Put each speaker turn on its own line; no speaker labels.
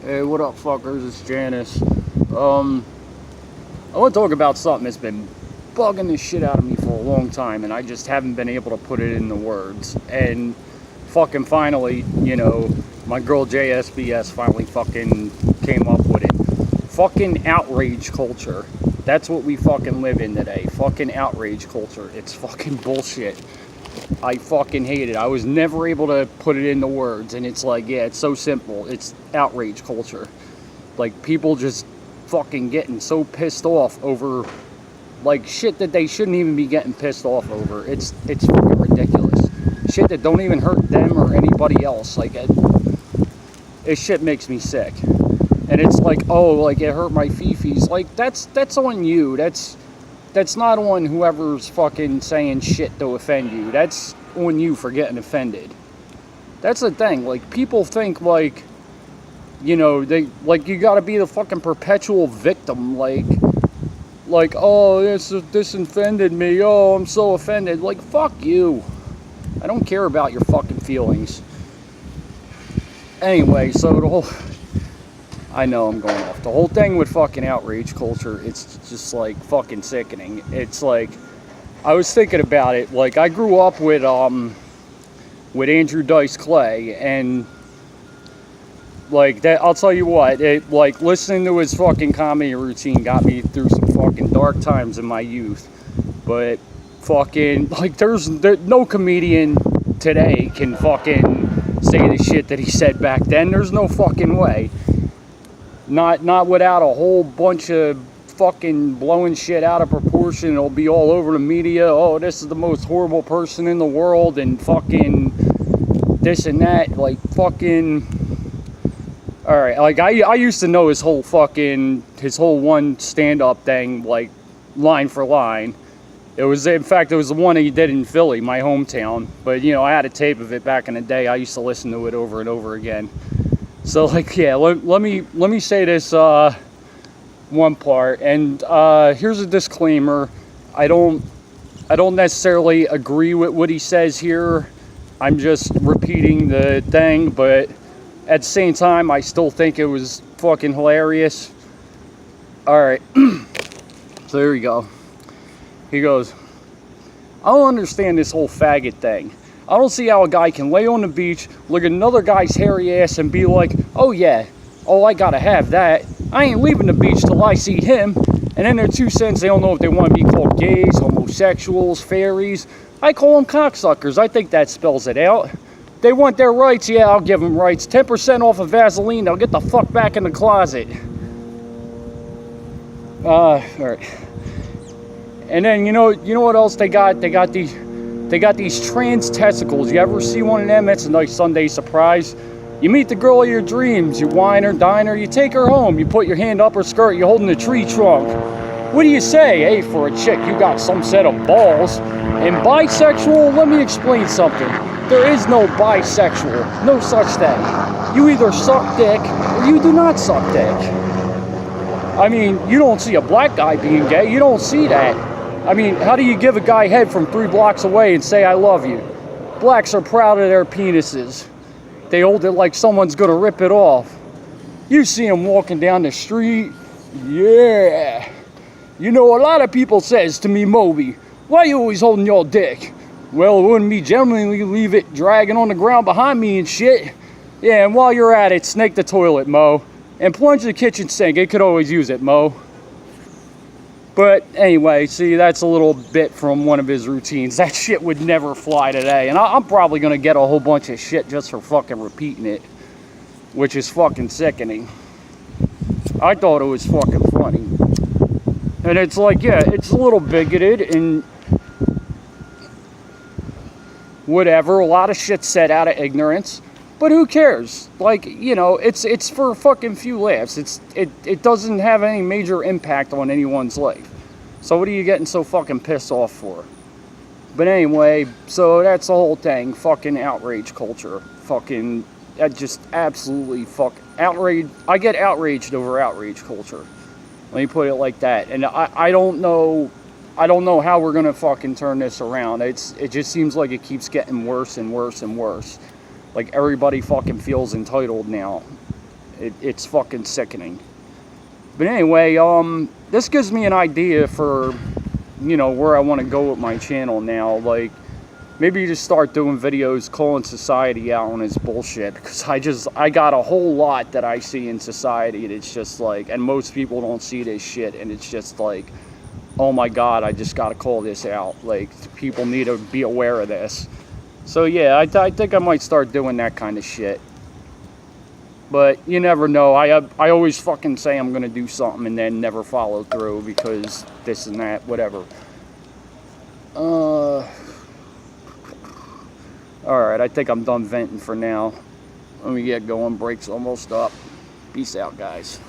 Hey, what up, fuckers? It's Janice. I want to talk about something that's been bugging the shit out of me for a long time, and I just haven't been able to put it into words. And fucking finally, you know, my girl JSBS finally fucking came up with it. Fucking outrage culture. That's what we fucking live in today. Fucking outrage culture. It's fucking bullshit. I fucking hate it. I was never able to put it into words, and it's like, yeah, it's so simple. It's outrage culture. Like, people just fucking getting so pissed off over, like, shit that they shouldn't even be getting pissed off over. It's fucking ridiculous. Shit that don't even hurt them or anybody else. Like, it shit makes me sick. And it's like, oh, like, it hurt my fifis. Like, that's on you. That's not on whoever's fucking saying shit to offend you. That's on you for getting offended. That's the thing. Like, people think, like, you know, like, you gotta be the fucking perpetual victim. Like, oh, this offended me. Oh, I'm so offended. Like, fuck you. I don't care about your fucking feelings. Anyway, so the whole... I know I'm going off. The whole thing with fucking outrage culture, it's just, like, fucking sickening. It's like, I was thinking about it. Like, I grew up with Andrew Dice Clay, and, like, that, I'll tell you what, it, like, listening to his fucking comedy routine got me through some fucking dark times in my youth. But, fucking, like, there's no comedian today can fucking say the shit that he said back then. There's no fucking way. Not without a whole bunch of fucking blowing shit out of proportion. It'll be all over the media. Oh, this is the most horrible person in the world, and fucking this and that. Like, fucking... Alright, like, I used to know his whole one stand-up thing, like, line for line. In fact, it was the one he did in Philly, my hometown. But, you know, I had a tape of it back in the day. I used to listen to it over and over again. So, like, yeah, let me say this one part, and here's a disclaimer. I don't necessarily agree with what he says here. I'm just repeating the thing, but at the same time, I still think it was fucking hilarious. All right, so there we go. He goes, I don't understand this whole faggot thing. I don't see how a guy can lay on the beach, look at another guy's hairy ass, and be like, oh yeah, oh, I gotta have that. I ain't leaving the beach till I see him. And then their 2 cents, they don't know if they want to be called gays, homosexuals, fairies. I call them cocksuckers. I think that spells it out. They want their rights, yeah, I'll give them rights. 10% off of Vaseline, they'll get the fuck back in the closet. Alright. And then, you know what else they got? They got these trans testicles. You ever see one of them? It's a nice Sunday surprise. You meet the girl of your dreams. You wine her, dine her, you take her home. You put your hand up her skirt, you're holding the tree trunk. What do you say? Hey, for a chick, you got some set of balls. And bisexual, let me explain something. There is no bisexual. No such thing. You either suck dick or you do not suck dick. I mean, you don't see a black guy being gay. You don't see that. I mean, how do you give a guy head from 3 blocks away and say, I love you? Blacks are proud of their penises. They hold it like someone's gonna rip it off. You see them walking down the street, yeah. You know, a lot of people says to me, Moby, why you always holding your dick? Well, it wouldn't be gentlemanly leave it dragging on the ground behind me and shit. Yeah, and while you're at it, snake the toilet, Mo. And plunge the kitchen sink, it could always use it, Mo. But anyway, see, that's a little bit from one of his routines. That shit would never fly today. And I'm probably going to get a whole bunch of shit just for fucking repeating it. Which is fucking sickening. I thought it was fucking funny. And it's like, yeah, it's a little bigoted and whatever. A lot of shit said out of ignorance. But who cares? Like, you know, it's for a fucking few laughs. It doesn't have any major impact on anyone's life. So what are you getting so fucking pissed off for? But anyway, so that's the whole thing. Fucking outrage culture. Fucking, just absolutely fucking outrage. I get outraged over outrage culture. Let me put it like that. And I don't know how we're gonna fucking turn this around. It just seems like it keeps getting worse and worse and worse. Like, everybody fucking feels entitled now. It's fucking sickening. But anyway, this gives me an idea for, you know, where I want to go with my channel now. Like, maybe just start doing videos calling society out on its bullshit. Because I got a whole lot that I see in society. And it's just like, and most people don't see this shit. And it's just like, oh my God, I just got to call this out. Like, people need to be aware of this. So yeah, I think I might start doing that kind of shit. But you never know. I always fucking say I'm going to do something and then never follow through because this and that, whatever. Alright, I think I'm done venting for now. Let me get going. Break's almost up. Peace out, guys.